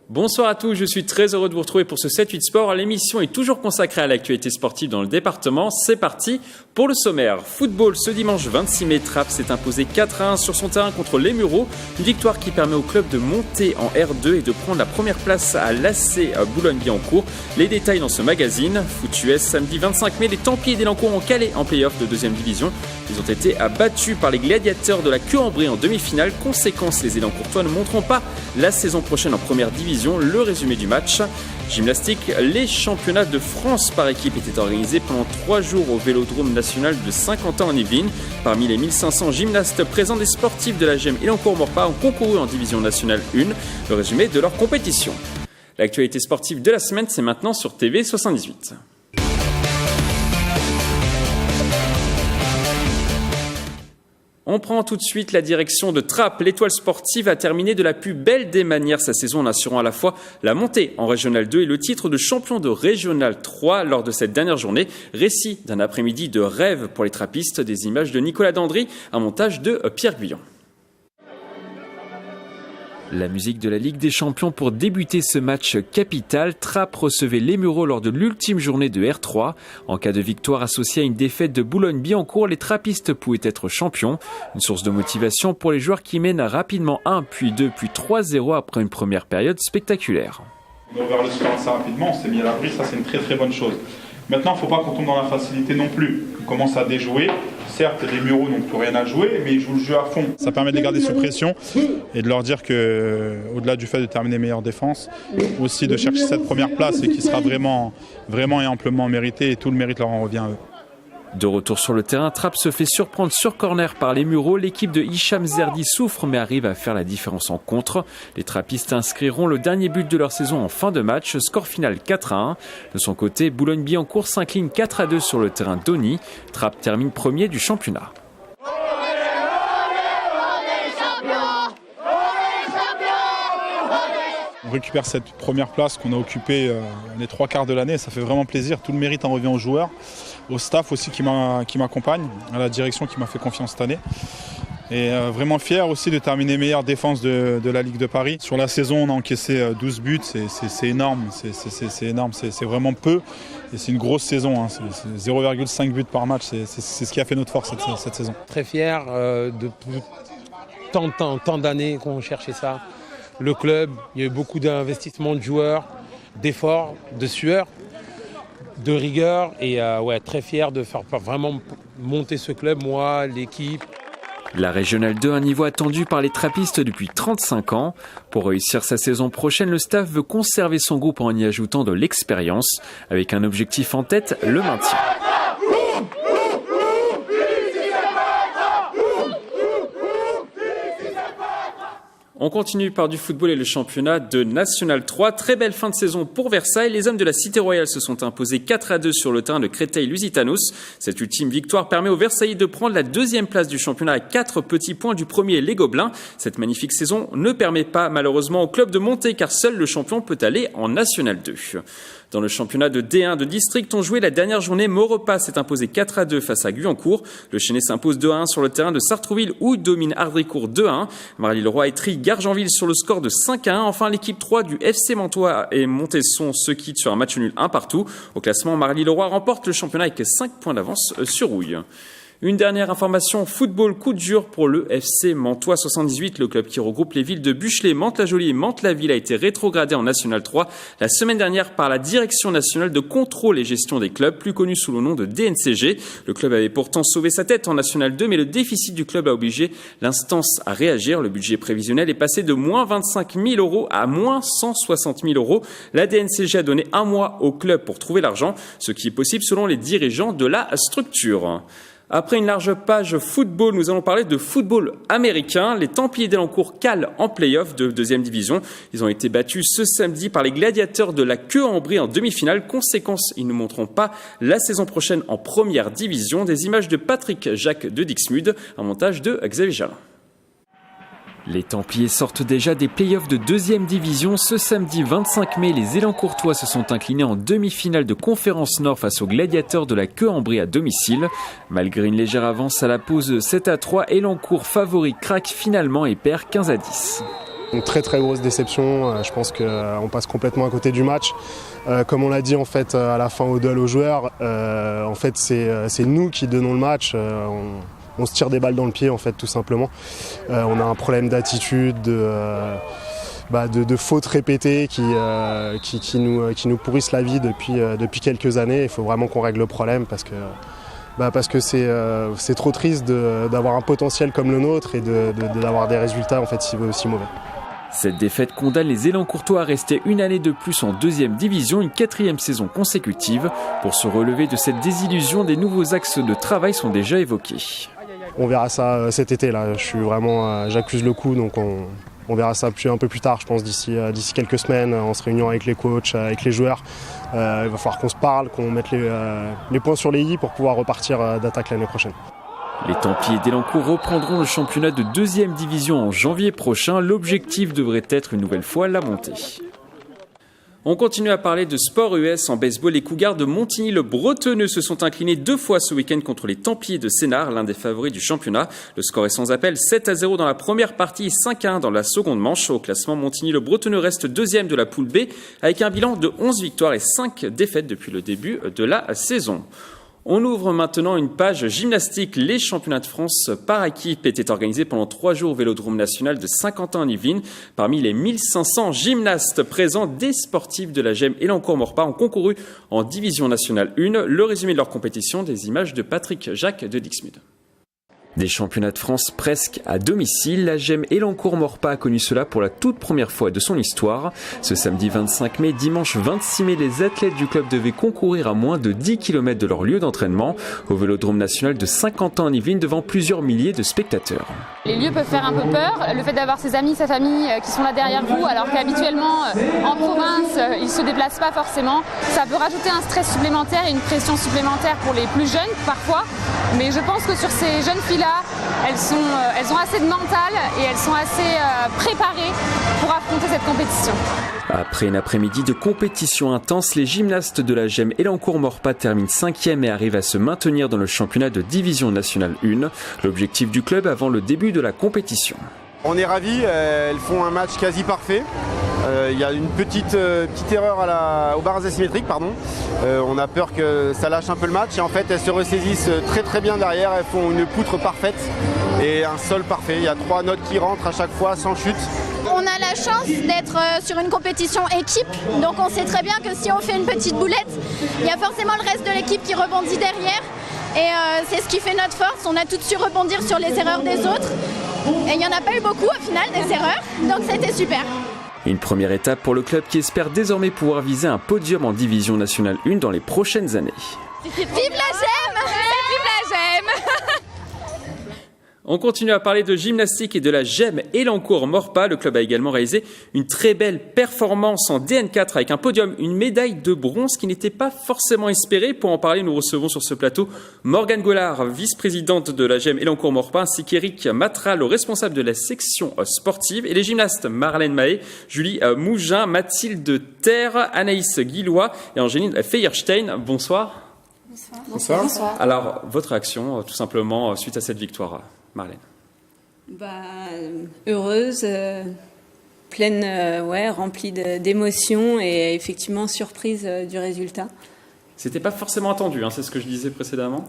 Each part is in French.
Bonsoir à tous, je suis très heureux de vous retrouver pour ce 7-8 Sport. L'émission est toujours consacrée à l'actualité sportive dans le département. C'est parti pour le sommaire. Football, ce dimanche 26 mai, Trappes s'est imposé 4-1 sur son terrain contre les Mureaux. Une victoire qui permet au club de monter en R2 et de prendre la première place à l'AC Boulogne-Billancourt. Les détails dans ce magazine. Foot US, samedi 25 mai, les Templiers d'Élancourt ont calé en play-off de 2e division. Ils ont été battus par les Gladiateurs de la Queue-en-Brie en demi-finale. Conséquence, les Élancourtois ne monteront pas la saison prochaine en première division. Le résumé du match. Gymnastique, les championnats de France par équipe étaient organisés pendant 3 jours au Vélodrome national de Saint-Quentin en Yvelines. Parmi les 1500 gymnastes présents, des sportifs de la GEM Élancourt-Maurepas ont concouru en division nationale 1. Le résumé de leur compétition. L'actualité sportive de la semaine, c'est maintenant sur TV 78. On prend tout de suite la direction de Trappes. L'étoile sportive a terminé de la plus belle des manières sa saison en assurant à la fois la montée en Régional 2 et le titre de champion de Régional 3 lors de cette dernière journée. Récit d'un après-midi de rêve pour les trappistes, des images de Nicolas Dandry, un montage de Pierre Guyon. La musique de la Ligue des Champions pour débuter ce match capital. Trappes recevait les Mureaux lors de l'ultime journée de R3. En cas de victoire associée à une défaite de Boulogne-Billancourt, les trappistes pouvaient être champions. Une source de motivation pour les joueurs qui mènent rapidement 1, puis 2, puis 3-0 après une première période spectaculaire. On a ouvert le score assez rapidement, on s'est mis à l'abri, ça c'est une très très bonne chose. Maintenant, il ne faut pas qu'on tombe dans la facilité non plus. On commence à déjouer. Certes, les Mureaux n'ont plus rien à jouer, mais ils jouent le jeu à fond. Ça permet de les garder sous pression et de leur dire qu'au-delà du fait de terminer meilleure défense, aussi de chercher cette première place et qui sera vraiment et amplement méritée et tout le mérite leur en revient à eux. De retour sur le terrain, Trappes se fait surprendre sur corner par les Mureaux. L'équipe de Hicham Zerdi souffre mais arrive à faire la différence en contre. Les trappistes inscriront le dernier but de leur saison en fin de match. Score final 4-1. De son côté, Boulogne-Billancourt s'incline 4-2 sur le terrain d'Oni. Trappes termine premier du championnat. On récupère cette première place qu'on a occupée les 3 quarts de l'année, ça fait vraiment plaisir. Tout le mérite en revient aux joueurs, au staff aussi qui m'accompagne, à la direction qui m'a fait confiance cette année. Et vraiment fier aussi de terminer meilleure défense de la Ligue de Paris. Sur la saison, on a encaissé 12 buts, c'est énorme, c'est énorme, c'est vraiment peu. Et c'est une grosse saison, c'est 0,5 buts par match, c'est ce qui a fait notre force cette saison. Très fier de tant d'années qu'on cherchait ça. Le club, il y a eu beaucoup d'investissements de joueurs, d'efforts, de sueur, de rigueur et très fier de faire vraiment monter ce club, moi, l'équipe. La Régionale 2, un niveau attendu par les trappistes depuis 35 ans. Pour réussir sa saison prochaine, le staff veut conserver son groupe en y ajoutant de l'expérience, avec un objectif en tête, le maintien. On continue par du football et le championnat de National 3. Très belle fin de saison pour Versailles. Les hommes de la Cité Royale se sont imposés 4-2 sur le terrain de Créteil-Lusitanos. Cette ultime victoire permet aux Versaillais de prendre la 2e place du championnat à 4 petits points du premier, les Gobelins. Cette magnifique saison ne permet pas malheureusement au club de monter car seul le champion peut aller en National 2. Dans le championnat de D1 de district, on jouait la dernière journée. Maurepas s'est imposé 4-2 face à Guyancourt. Le Chénet s'impose 2-1 sur le terrain de Sartrouville où domine Ardricourt 2-1. Marly-le-Roi étrie Gargenville sur le score de 5-1. Enfin, l'équipe 3 du FC Mantois et Montesson se quitte sur un match nul 1 partout. Au classement, Marly-le-Roi remporte le championnat avec 5 points d'avance sur Rouille. Une dernière information, football coup dur pour le FC Mantois 78. Le club qui regroupe les villes de Buchelet, Mantes-la-Jolie et Mantes-la-Ville a été rétrogradé en National 3 la semaine dernière par la Direction nationale de contrôle et gestion des clubs, plus connue sous le nom de DNCG. Le club avait pourtant sauvé sa tête en National 2, mais le déficit du club a obligé l'instance à réagir. Le budget prévisionnel est passé de moins 25 000 € à moins 160 000 €. La DNCG a donné 1 mois au club pour trouver l'argent, ce qui est possible selon les dirigeants de la structure. Après une large page football, nous allons parler de football américain. Les Templiers d'Élancourt calent en play-off de 2e division. Ils ont été battus ce samedi par les Gladiateurs de la Queue-en-Brie en demi-finale. Conséquence, ils ne monteront pas la saison prochaine en première division. Des images de Patrick Jacques de Dixmude, un montage de Xavier Jalin. Les Templiers sortent déjà des playoffs de 2e division. Ce samedi 25 mai, les Élancourtois se sont inclinés en demi-finale de Conférence Nord face aux Gladiateurs de la Queue-en-Brie à domicile. Malgré une légère avance à la pause 7-3, Élancourt favori craque finalement et perd 15-10. Une très très grosse déception, je pense qu'on passe complètement à côté du match. Comme on l'a dit en fait à la fin au duel aux joueurs, en fait c'est nous qui donnons le match. On se tire des balles dans le pied en fait tout simplement. On a un problème d'attitude, de fautes répétées qui nous pourrissent la vie depuis quelques années. Il faut vraiment qu'on règle le problème parce que c'est trop triste d'avoir un potentiel comme le nôtre et d'avoir des résultats en fait aussi mauvais. Cette défaite condamne les Élancourtois à rester une année de plus en deuxième division, une 4e saison consécutive. Pour se relever de cette désillusion, des nouveaux axes de travail sont déjà évoqués. On verra ça cet été là. J'accuse le coup, donc on verra ça un peu plus tard, je pense d'ici quelques semaines, en se réuniant avec les coachs, avec les joueurs. Il va falloir qu'on se parle, qu'on mette les points sur les i pour pouvoir repartir d'attaque l'année prochaine. Les Templiers d'Élancourt reprendront le championnat de 2e division en janvier prochain. L'objectif devrait être une nouvelle fois la montée. On continue à parler de sport US en baseball. Les Cougars de Montigny-le-Bretonneux se sont inclinés 2 fois ce week-end contre les Templiers de Sénart, l'un des favoris du championnat. Le score est sans appel, 7-0 dans la première partie et 5-1 dans la seconde manche. Au classement, Montigny-le-Bretonneux reste 2e de la poule B avec un bilan de 11 victoires et 5 défaites depuis le début de la saison. On ouvre maintenant une page gymnastique. Les championnats de France par équipe étaient organisés pendant 3 jours au Vélodrome national de Saint-Quentin-en-Yvelines. Parmi les 1500 gymnastes présents, des sportifs de la GEM Élancourt-Maurepas ont concouru en division nationale 1. Le résumé de leur compétition, des images de Patrick Jacques de Dixmude. Des championnats de France presque à domicile, la GEM Élancourt-Maurepas a connu cela pour la toute première fois de son histoire. Ce samedi 25 mai, dimanche 26 mai, les athlètes du club devaient concourir à moins de 10 km de leur lieu d'entraînement au Vélodrome national de Saint-Quentin-en-Yvelines devant plusieurs milliers de spectateurs. Les lieux peuvent faire un peu peur, le fait d'avoir ses amis, sa famille qui sont là derrière vous, alors qu'habituellement en province ils ne se déplacent pas forcément, ça peut rajouter un stress supplémentaire et une pression supplémentaire pour les plus jeunes parfois, mais je pense que sur ces jeunes filles-là, elles ont assez de mental et elles sont assez préparées pour affronter cette compétition. Après une après-midi de compétition intense, les gymnastes de la GEM Élancourt-Maurepas terminent 5e et arrivent à se maintenir dans le championnat de division nationale 1. L'objectif du club avant le début de la compétition. On est ravis, elles font un match quasi parfait. Il y a une petite erreur au barrage asymétrique, pardon. On a peur que ça lâche un peu le match et en fait elles se ressaisissent très très bien derrière. Elles font une poutre parfaite et un sol parfait. Il y a 3 notes qui rentrent à chaque fois sans chute. On a la chance d'être sur une compétition équipe, donc on sait très bien que si on fait une petite boulette, il y a forcément le reste de l'équipe qui rebondit derrière. Et c'est ce qui fait notre force, on a toutes su rebondir sur les erreurs des autres. Et il n'y en a pas eu beaucoup au final des erreurs, donc c'était super. Une première étape pour le club qui espère désormais pouvoir viser un podium en division nationale 1 dans les prochaines années. Vive la GEM! Vive la GEM! On continue à parler de gymnastique et de la GEM Élancourt-Maurepas. Le club a également réalisé une très belle performance en DN4 avec un podium, une médaille de bronze qui n'était pas forcément espérée. Pour en parler, nous recevons sur ce plateau Morgane Gollard, vice-présidente de la GEM Élancourt-Maurepas, ainsi qu'Éric Matral, le responsable de la section sportive, et les gymnastes Marlène Mahé, Julie Mougin, Mathilde Terre, Anaïs Guillois et Angéline Feierstein. Bonsoir. Bonsoir. Bonsoir. Alors, votre réaction, tout simplement, suite à cette victoire, Marlène? Heureuse, pleine, remplie d'émotions et effectivement surprise du résultat. C'était pas forcément attendu, c'est ce que je disais précédemment.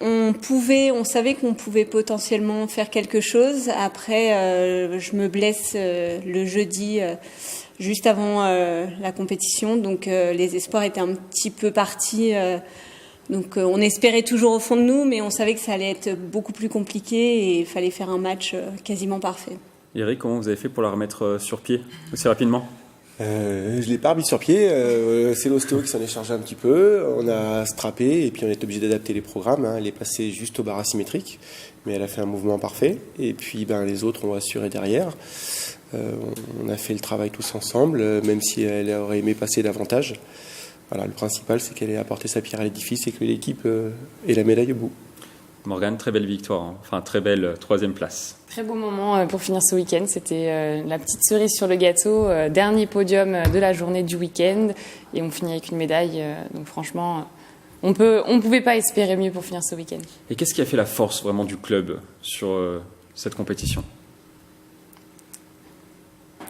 On savait qu'on pouvait potentiellement faire quelque chose. Après, je me blesse le jeudi, juste avant la compétition, donc les espoirs étaient un petit peu partis. Donc on espérait toujours au fond de nous, mais on savait que ça allait être beaucoup plus compliqué et il fallait faire un match quasiment parfait. Eric, comment vous avez fait pour la remettre sur pied aussi rapidement ? Je ne l'ai pas remis sur pied, c'est l'ostéo qui s'en est chargé un petit peu, on a strappé et puis on est obligé d'adapter les programmes, elle est passée juste au barre asymétrique, mais elle a fait un mouvement parfait et puis les autres ont assuré derrière. On a fait le travail tous ensemble, même si elle aurait aimé passer davantage. Voilà, le principal, c'est qu'elle ait apporté sa pierre à l'édifice et que l'équipe ait la médaille au bout. Morgane, très belle victoire, très belle 3e place. Très beau moment pour finir ce week-end. C'était la petite cerise sur le gâteau, dernier podium de la journée du week-end et on finit avec une médaille. Donc franchement, on ne pouvait pas espérer mieux pour finir ce week-end. Et qu'est-ce qui a fait la force vraiment du club sur cette compétition ?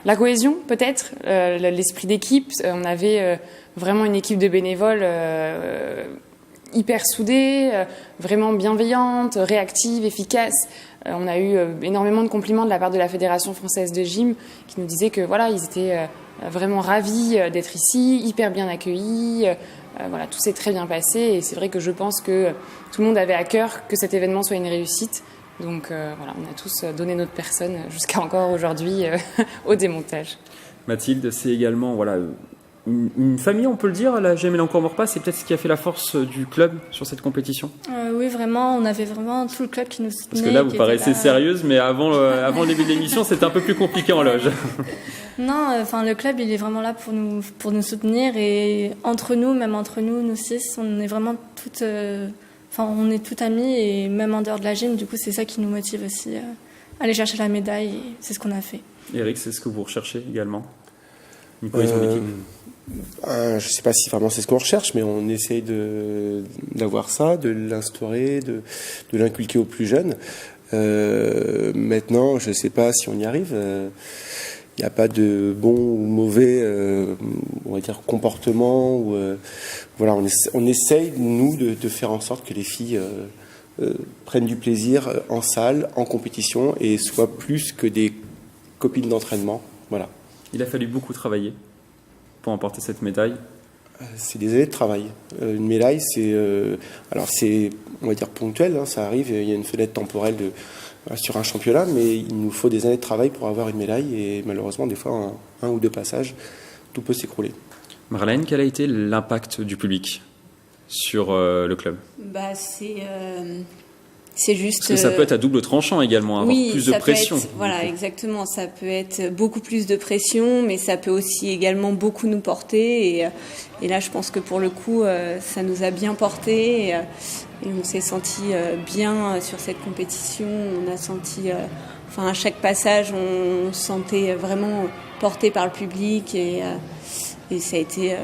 La cohésion, peut-être, l'esprit d'équipe. On avait vraiment une équipe de bénévoles hyper soudée, vraiment bienveillante, réactive, efficace. On a eu énormément de compliments de la part de la Fédération française de gym qui nous disait que voilà, ils étaient vraiment ravis d'être ici, hyper bien accueillis. Voilà, tout s'est très bien passé et c'est vrai que je pense que tout le monde avait à cœur que cet événement soit une réussite. Donc voilà, on a tous donné notre personne jusqu'à encore aujourd'hui au démontage. Mathilde, c'est également une famille, on peut le dire, la GML Encore Maurepas, c'est peut-être ce qui a fait la force du club sur cette compétition. Oui, vraiment, on avait vraiment tout le club qui nous soutenait. Parce que là, vous paraissez sérieuse, mais avant le début de l'émission, c'était un peu plus compliqué en loge. Non, le club, il est vraiment là pour nous soutenir et entre nous, même entre nous 6, on est vraiment toutes, on est toutes amies et même en dehors de la gym, du coup, c'est ça qui nous motive aussi à aller chercher la médaille et c'est ce qu'on a fait. Eric, c'est ce que vous recherchez également? Une cohésion d'équipe? Je ne sais pas si vraiment c'est ce qu'on recherche, mais on essaye d'avoir ça, de l'instaurer, de l'inculquer aux plus jeunes. Maintenant, je ne sais pas si on y arrive. Il n'y a pas de bon ou mauvais, on va dire, comportement. Voilà, on essaye, nous, de faire en sorte que les filles prennent du plaisir en salle, en compétition, et soient plus que des copines d'entraînement. Voilà. Il a fallu beaucoup travailler pour emporter cette médaille. C'est des années de travail. Une médaille, c'est, on va dire, ponctuel. Hein, ça arrive, il y a une fenêtre temporelle sur un championnat, mais il nous faut des années de travail pour avoir une médaille. Et malheureusement, des fois, en un ou deux passages, tout peut s'écrouler. Marlène, quel a été l'impact du public sur le club? C'est juste. Parce que ça peut être à double tranchant également, avoir plus de pression. Voilà, exactement. Ça peut être beaucoup plus de pression, mais ça peut aussi également beaucoup nous porter. Et là, je pense que pour le coup, ça nous a bien porté. Et on s'est senti bien sur cette compétition. On a senti, à chaque passage, on se sentait vraiment porté par le public. Et ça a été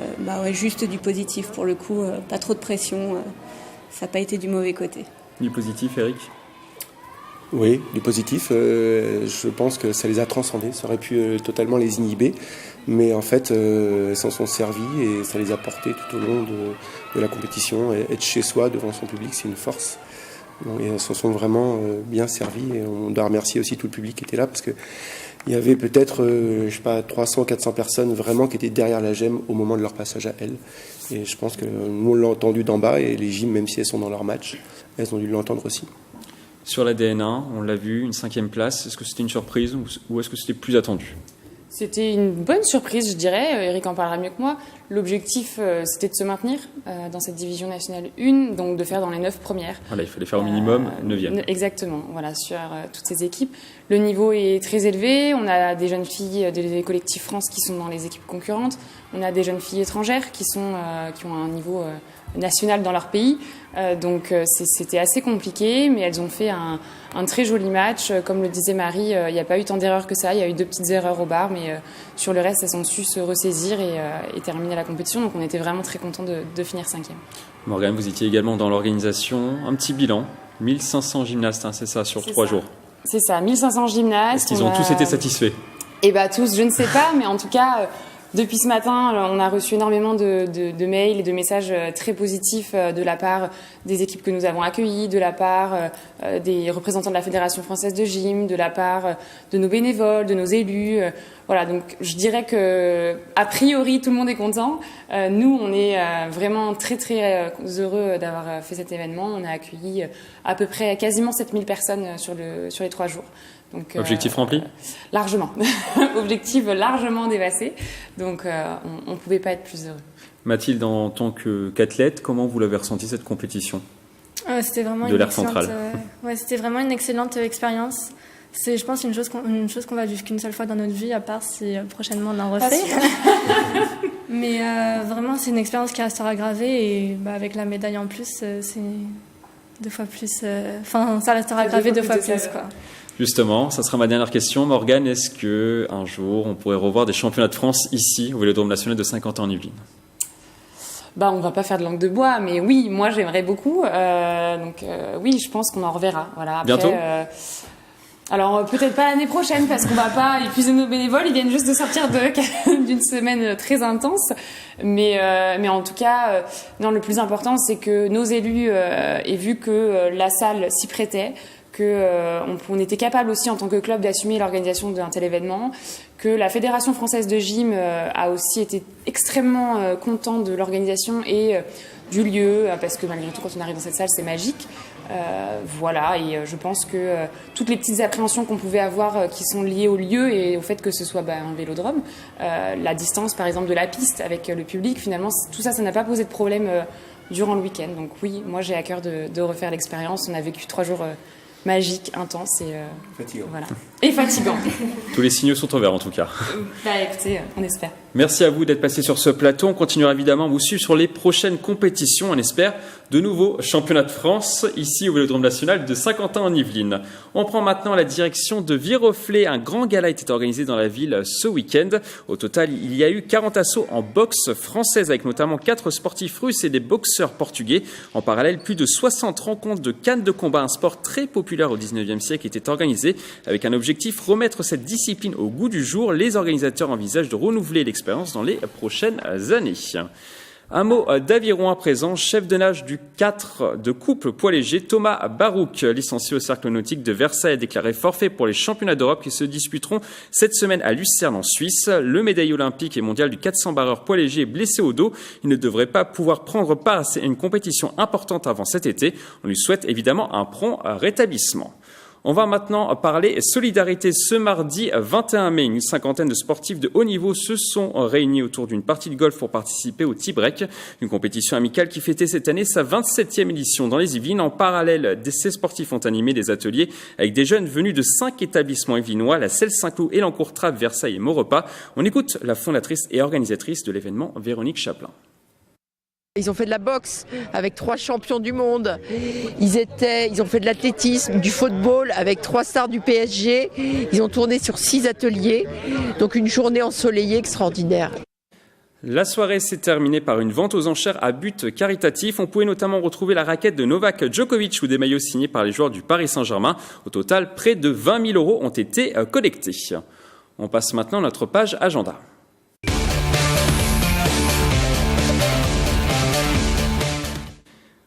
juste du positif pour le coup. Pas trop de pression. Ça n'a pas été du mauvais côté. Du positif, Eric? Oui, du positif. Je pense que ça les a transcendés. Ça aurait pu totalement les inhiber. Mais en fait, elles s'en sont servies et ça les a portés tout au long de la compétition. Et être chez soi, devant son public, c'est une force. Et elles s'en sont vraiment bien servies. Et on doit remercier aussi tout le public qui était là parce que il y avait peut-être, 300, 400 personnes vraiment qui étaient derrière la GEM au moment de leur passage à elles. Et je pense que nous, on l'a entendu d'en bas et les gyms, même si elles sont dans leur match, elles ont dû l'entendre aussi. Sur la DN1, on l'a vu, une 5e place. Est-ce que c'était une surprise ou est-ce que c'était plus attendu? C'était une bonne surprise, je dirais. Eric en parlera mieux que moi. L'objectif, c'était de se maintenir dans cette division nationale 1, donc de faire dans les 9 premières. Voilà, il fallait faire au minimum 9e. Exactement, voilà, sur toutes ces équipes. Le niveau est très élevé. On a des jeunes filles des collectifs France qui sont dans les équipes concurrentes. On a des jeunes filles étrangères qui ont un niveau national dans leur pays. Donc c'était assez compliqué, mais elles ont fait un très joli match. Comme le disait Marie, il n'y a pas eu tant d'erreurs que ça. Il y a eu 2 petites erreurs au bar, mais sur le reste, elles ont su se ressaisir et terminer la compétition. Donc on était vraiment très contents de finir 5e. Morgane, vous étiez également dans l'organisation. Un petit bilan, 1500 gymnastes, c'est ça, sur 3 jours. C'est ça, 1500 gymnastes. Est-ce qu'ils ont tous été satisfaits? Tous, je ne sais pas, mais en tout cas... Depuis ce matin, on a reçu énormément de mails et de messages très positifs de la part des équipes que nous avons accueillies, de la part des représentants de la Fédération française de gym, de la part de nos bénévoles, de nos élus. Voilà, donc je dirais que a priori tout le monde est content. Nous, on est vraiment très très heureux d'avoir fait cet événement. On a accueilli à peu près quasiment 7000 personnes sur les 3 jours. Donc, objectif rempli? Largement. Objectif largement dépassé. Donc, on ne pouvait pas être plus heureux. Mathilde, en tant qu'athlète, comment vous l'avez ressenti cette compétition c'était vraiment de l'Air Central? C'était vraiment une excellente expérience. C'est, je pense, une chose qu'on va vivre qu'une seule fois dans notre vie, à part si prochainement on en refait. Mais vraiment, c'est une expérience qui restera gravée et avec la médaille en plus, c'est 2 fois plus. Ça restera gravé 2 fois plus, quoi. Justement, ça sera ma dernière question. Morgane, est-ce qu'un jour, on pourrait revoir des championnats de France ici, au Vélodrome national de Saint-Quentin en Yvelines? On va pas faire de langue de bois, mais oui, moi j'aimerais beaucoup. Oui, je pense qu'on en reverra. Voilà. Après, bientôt Alors peut-être pas l'année prochaine parce qu'on va pas épuiser nos bénévoles, ils viennent juste de sortir d'une semaine très intense. Mais en tout cas, non, le plus important c'est que nos élus aient vu que la salle s'y prêtait, que on était capable aussi en tant que club d'assumer l'organisation d'un tel événement, que la Fédération française de gym a aussi été extrêmement contente de l'organisation et du lieu, parce que malgré tout quand on arrive dans cette salle c'est magique. Voilà, et je pense que toutes les petites appréhensions qu'on pouvait avoir qui sont liées au lieu et au fait que ce soit un vélodrome, la distance par exemple de la piste avec le public, finalement tout ça, ça n'a pas posé de problème durant le week-end. Donc oui, moi j'ai à cœur de refaire l'expérience. On a vécu 3 jours magiques, intenses et fatigant. Voilà. Et fatigant. Tous les signaux sont au vert en tout cas. Écoutez, on espère. Merci à vous d'être passé sur ce plateau. On continuera évidemment à vous suivre sur les prochaines compétitions. On espère de nouveaux championnats de France ici au Vélodrome National de Saint-Quentin en Yvelines. On prend maintenant la direction de Viroflay. Un grand gala était organisé dans la ville ce week-end. Au total, il y a eu 40 assauts en boxe française avec notamment 4 sportifs russes et des boxeurs portugais. En parallèle, plus de 60 rencontres de cannes de combat, un sport très populaire au 19e siècle, étaient organisées avec un objectif, remettre cette discipline au goût du jour. Les organisateurs envisagent de renouveler l'expérience dans les prochaines années. Un mot d'aviron à présent. Chef de nage du 4 de couple poids léger, Thomas Barouk, licencié au Cercle Nautique de Versailles, a déclaré forfait pour les championnats d'Europe qui se disputeront cette semaine à Lucerne en Suisse. Le médaillé olympique et mondial du 400 barreur poids léger est blessé au dos. Il ne devrait pas pouvoir prendre part à une compétition importante avant cet été. On lui souhaite évidemment un prompt rétablissement. On va maintenant parler solidarité. Ce mardi 21 mai, une cinquantaine de sportifs de haut niveau se sont réunis autour d'une partie de golf pour participer au T-Break, une compétition amicale qui fêtait cette année sa 27e édition dans les Yvelines. En parallèle, ces sportifs ont animé des ateliers avec des jeunes venus de 5 établissements yvelinois, la Selle Saint-Cloud, Elancourt-Trappes, Versailles et Maurepas. On écoute la fondatrice et organisatrice de l'événement, Véronique Chaplin. Ils ont fait de la boxe avec 3 champions du monde. Ils ont fait de l'athlétisme, du football avec 3 stars du PSG. Ils ont tourné sur 6 ateliers. Donc une journée ensoleillée extraordinaire. La soirée s'est terminée par une vente aux enchères à but caritatif. On pouvait notamment retrouver la raquette de Novak Djokovic ou des maillots signés par les joueurs du Paris Saint-Germain. Au total, près de 20 000 € ont été collectés. On passe maintenant à notre page agenda.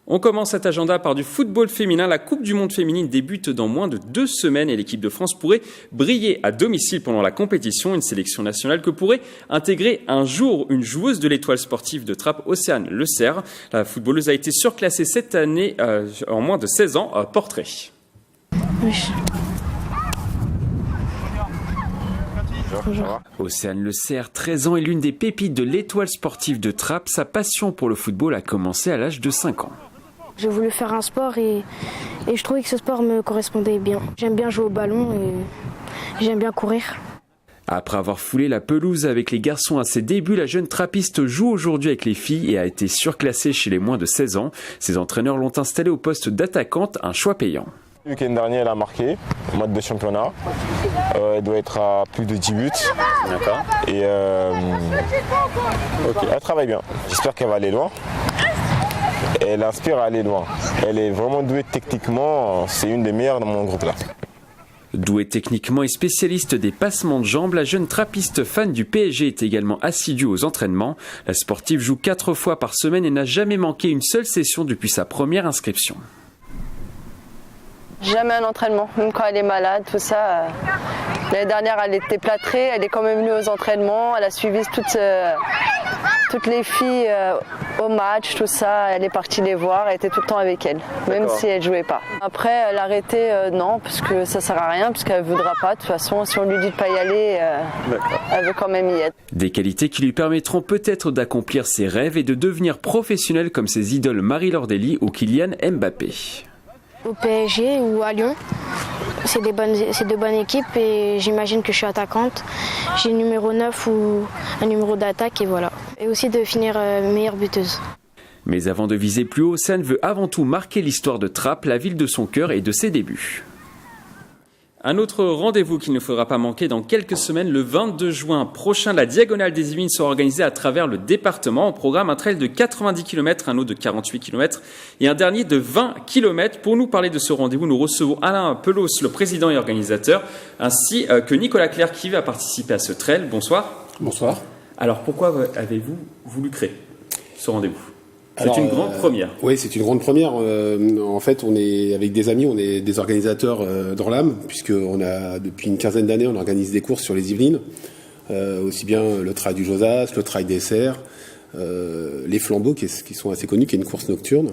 On commence cet agenda par du football féminin. La Coupe du Monde féminine débute dans moins de 2 semaines et l'équipe de France pourrait briller à domicile pendant la compétition. Une sélection nationale que pourrait intégrer un jour une joueuse de l'Étoile sportive de Trappes, Océane Le Cerf. La footballeuse a été surclassée cette année en moins de 16 ans. Portrait. Oui. Océane Le Cerf, 13 ans, est l'une des pépites de l'Étoile sportive de Trappes. Sa passion pour le football a commencé à l'âge de 5 ans. J'ai voulu faire un sport et je trouvais que ce sport me correspondait bien. J'aime bien jouer au ballon et j'aime bien courir. Après avoir foulé la pelouse avec les garçons à ses débuts, la jeune trappiste joue aujourd'hui avec les filles et a été surclassée chez les moins de 16 ans. Ses entraîneurs l'ont installée au poste d'attaquante, un choix payant. Le week-end dernier, elle a marqué au match de championnat. Elle doit être à plus de 10 buts. D'accord. Et elle travaille bien. J'espère qu'elle va aller loin. Elle inspire à aller loin. Elle est vraiment douée techniquement. C'est une des meilleures dans mon groupe là. Douée techniquement et spécialiste des passements de jambes, la jeune trappiste fan du PSG est également assidue aux entraînements. La sportive joue 4 fois par semaine et n'a jamais manqué une seule session depuis sa première inscription. Jamais un entraînement, même quand elle est malade, tout ça. L'année dernière, elle était plâtrée, elle est quand même venue aux entraînements, elle a suivi toutes les filles au match, tout ça. Elle est partie les voir, elle était tout le temps avec elles, même si elle ne jouait pas. Après, elle a arrêté, non, parce que ça ne sert à rien, parce qu'elle ne voudra pas. De toute façon, si on lui dit de ne pas y aller, elle veut quand même y être. Des qualités qui lui permettront peut-être d'accomplir ses rêves et de devenir professionnelle comme ses idoles Marie-Laure Delis ou Kylian Mbappé. Au PSG ou à Lyon, c'est de bonnes équipes et j'imagine que je suis attaquante. J'ai le numéro 9 ou un numéro d'attaque et voilà. Et aussi de finir meilleure buteuse. Mais avant de viser plus haut, Océane veut avant tout marquer l'histoire de Trappes, la ville de son cœur et de ses débuts. Un autre rendez-vous qu'il ne faudra pas manquer dans quelques semaines, le 22 juin prochain, la Diagonale des Yvelines sera organisée à travers le département. Au programme, un trail de 90 km, un autre de 48 km et un dernier de 20 km. Pour nous parler de ce rendez-vous, nous recevons Alain Pelos, le président et organisateur, ainsi que Nicolas Clerc qui va participer à ce trail. Bonsoir. Bonsoir. Alors pourquoi avez-vous voulu créer ce rendez-vous ? C'est une grande première. Oui, c'est une grande première. En fait, on est avec des amis, on est des organisateurs dans l'âme, puisqu'on a depuis une quinzaine d'années, on organise des courses sur les Yvelines, aussi bien le trail du Josas, le trail des Serres, les Flambeaux, qui sont assez connus, qui est une course nocturne.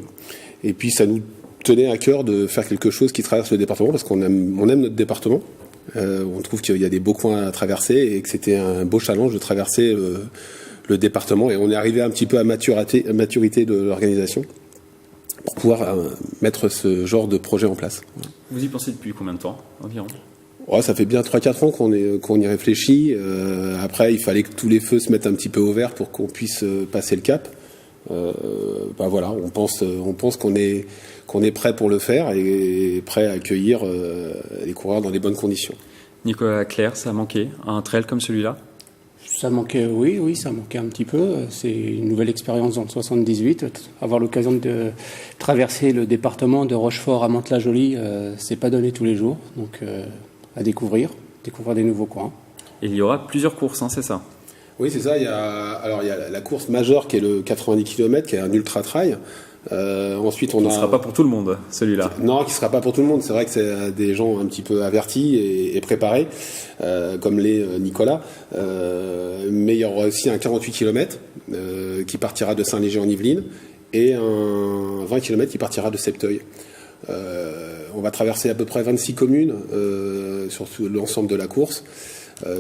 Et puis, ça nous tenait à cœur de faire quelque chose qui traverse le département, parce qu'on aime notre département. On trouve qu'il y a des beaux coins à traverser et que c'était un beau challenge de traverser le département, et on est arrivé un petit peu à maturité de l'organisation pour pouvoir mettre ce genre de projet en place. Vous y pensez depuis combien de temps environ ? Ça fait bien 3-4 ans qu'on y réfléchit. Après, il fallait que tous les feux se mettent un petit peu au vert pour qu'on puisse passer le cap. Voilà, on pense qu'on est prêt pour le faire et prêt à accueillir les coureurs dans les bonnes conditions. Nicolas Clerc, ça a manqué un trail comme celui-là ? Ça manquait, oui, ça manquait un petit peu. C'est une nouvelle expérience dans le 78. Avoir l'occasion de traverser le département de Rochefort à Mantes-la-Jolie, c'est pas donné tous les jours. Donc, à découvrir des nouveaux coins. Et il y aura plusieurs courses, c'est ça ? Oui, c'est ça. Il y a la course majeure qui est le 90 km, qui est un ultra-trail. Ensuite, on qui ne sera pas pour tout le monde, celui-là. Non, qui ne sera pas pour tout le monde. C'est vrai que c'est des gens un petit peu avertis et préparés, comme l'est Nicolas. Mais il y aura aussi un 48 km qui partira de Saint-Léger en Yvelines et un 20 km qui partira de Septeuil. On va traverser à peu près 26 communes sur l'ensemble de la course.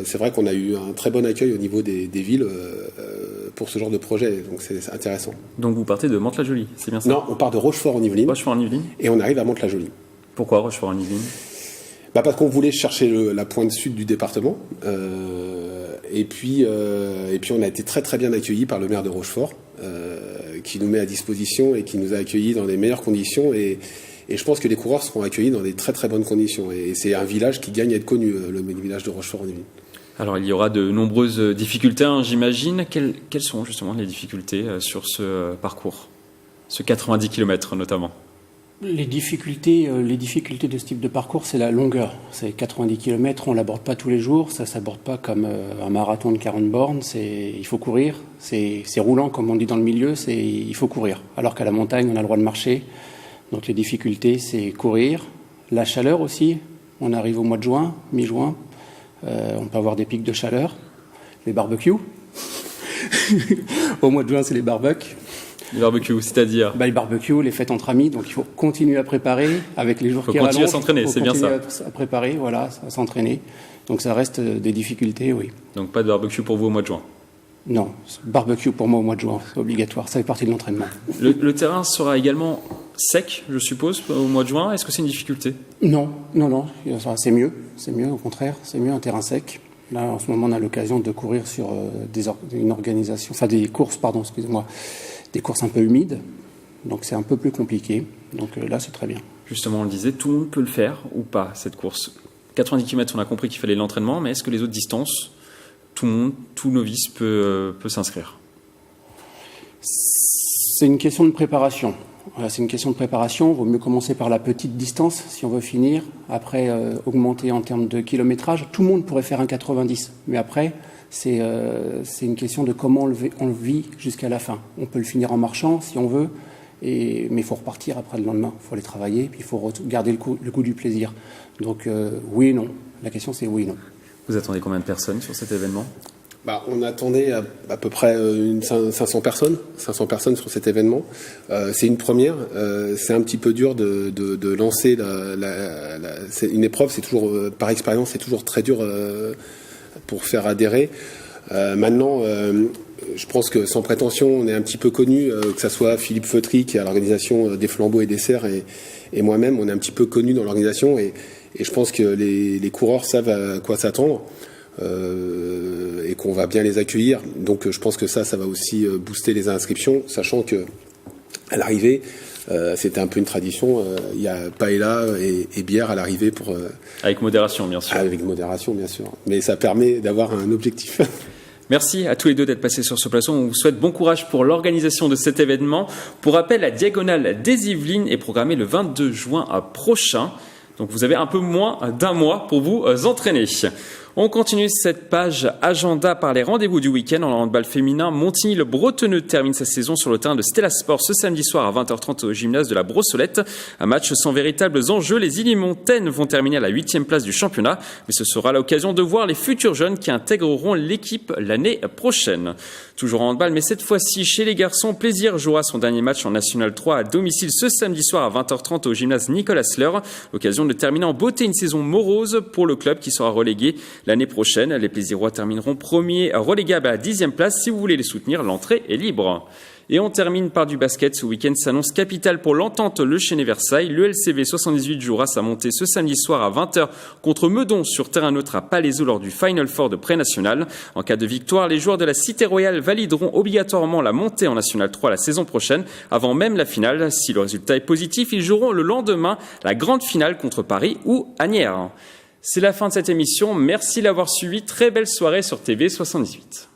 C'est vrai qu'on a eu un très bon accueil au niveau des villes pour ce genre de projet, donc c'est intéressant. Donc vous partez de Mantes-la-Jolie, c'est bien ça ? Non, on part de Rochefort en Yvelines. Rochefort en Yvelines. Et on arrive à Mantes-la-Jolie. Pourquoi Rochefort en Yvelines ? Parce qu'on voulait chercher la pointe sud du département. Et puis on a été très très bien accueillis par le maire de Rochefort, qui nous met à disposition et qui nous a accueillis dans les meilleures conditions. Et je pense que les coureurs seront accueillis dans des très très bonnes conditions. Et c'est un village qui gagne à être connu, le village de Rochefort en Yvelines. Alors il y aura de nombreuses difficultés, j'imagine. Quelles sont justement les difficultés sur ce parcours, ce 90 km notamment ? Les difficultés de ce type de parcours, c'est la longueur. C'est 90 km, on ne l'aborde pas tous les jours, ça ne s'aborde pas comme un marathon de 40 bornes, il faut courir, c'est roulant comme on dit dans le milieu, il faut courir. Alors qu'à la montagne, on a le droit de marcher. Donc les difficultés, c'est courir. La chaleur aussi, on arrive au mois de juin, mi-juin, on peut avoir des pics de chaleur. Les barbecues. Au mois de juin, c'est les barbecues. Les barbecues, c'est-à-dire les barbecues, les fêtes entre amis, donc il faut continuer à préparer avec les jours qui rallongent. Il faut continuer à s'entraîner, c'est bien ça. À préparer, voilà, à s'entraîner. Donc ça reste des difficultés, oui. Donc pas de barbecue pour vous au mois de juin ? Non, barbecue pour moi au mois de juin, c'est obligatoire, ça fait partie de l'entraînement. Le terrain sera également sec, je suppose, au mois de juin. Est-ce que c'est une difficulté ? Non, c'est mieux, au contraire, c'est mieux un terrain sec. Là, en ce moment, on a l'occasion de courir sur des courses, des courses un peu humides, donc c'est un peu plus compliqué. Donc là, c'est très bien. Justement, on le disait, tout le monde peut le faire ou pas, cette course. 90 km, on a compris qu'il fallait l'entraînement, mais est-ce que les autres distances, tout le monde, tout novice peut s'inscrire ? C'est une question de préparation. Voilà, c'est une question de préparation. Il vaut mieux commencer par la petite distance si on veut finir. Après, augmenter en termes de kilométrage. Tout le monde pourrait faire un 90, mais après, c'est une question de comment on le vit jusqu'à la fin. On peut le finir en marchant si on veut, mais il faut repartir après le lendemain. Il faut aller travailler, puis il faut garder le goût du plaisir. Donc oui et non. La question c'est oui et non. Vous attendez combien de personnes sur cet événement ? On attendait à peu près 500 personnes sur cet événement. C'est une première. C'est un petit peu dur de lancer c'est une épreuve. C'est toujours, par expérience, c'est toujours très dur pour faire adhérer. Maintenant, je pense que sans prétention, on est un petit peu connu, que ça soit Philippe Feutry qui est à l'organisation des Flambeaux et des Serres et moi-même, on est un petit peu connu dans l'organisation et je pense que les coureurs savent à quoi s'attendre. Et qu'on va bien les accueillir. Donc je pense que ça va aussi booster les inscriptions, sachant que à l'arrivée, C'était un peu une tradition. Il y a paella et bière à l'arrivée pour. Avec modération, bien sûr. Avec modération, bien sûr. Mais ça permet d'avoir un objectif. Merci à tous les deux d'être passés sur ce plateau. On vous souhaite bon courage pour l'organisation de cet événement. Pour rappel, la Diagonale des Yvelines est programmée le 22 juin prochain. Donc vous avez un peu moins d'un mois pour vous entraîner. On continue cette page agenda par les rendez-vous du week-end en handball féminin. Montigny-le-Bretonneux termine sa saison sur le terrain de Stella Sport ce samedi soir à 20h30 au gymnase de la Brossolette. Un match sans véritables enjeux. Les Illymontaines vont terminer à la 8e place du championnat. Mais ce sera l'occasion de voir les futurs jeunes qui intégreront l'équipe l'année prochaine. Toujours en handball, mais cette fois-ci chez les garçons, Plaisir jouera son dernier match en National 3 à domicile ce samedi soir à 20h30 au gymnase Nicolas Sleur. L'occasion de terminer en beauté une saison morose pour le club qui sera relégué l'année prochaine. Les Plaisirois termineront premiers relégables à la 10e place. Si vous voulez les soutenir, l'entrée est libre. Et on termine par du basket. Ce week-end s'annonce capital pour l'Entente Le Chesnay-Versailles. Le LCV 78 jouera sa montée ce samedi soir à 20h contre Meudon sur terrain neutre à Palaiseau lors du Final Four de pré-national. En cas de victoire, les joueurs de la Cité Royale valideront obligatoirement la montée en National 3 la saison prochaine, avant même la finale. Si le résultat est positif, ils joueront le lendemain la grande finale contre Paris ou Asnières. C'est la fin de cette émission. Merci de l'avoir suivi. Très belle soirée sur TV 78.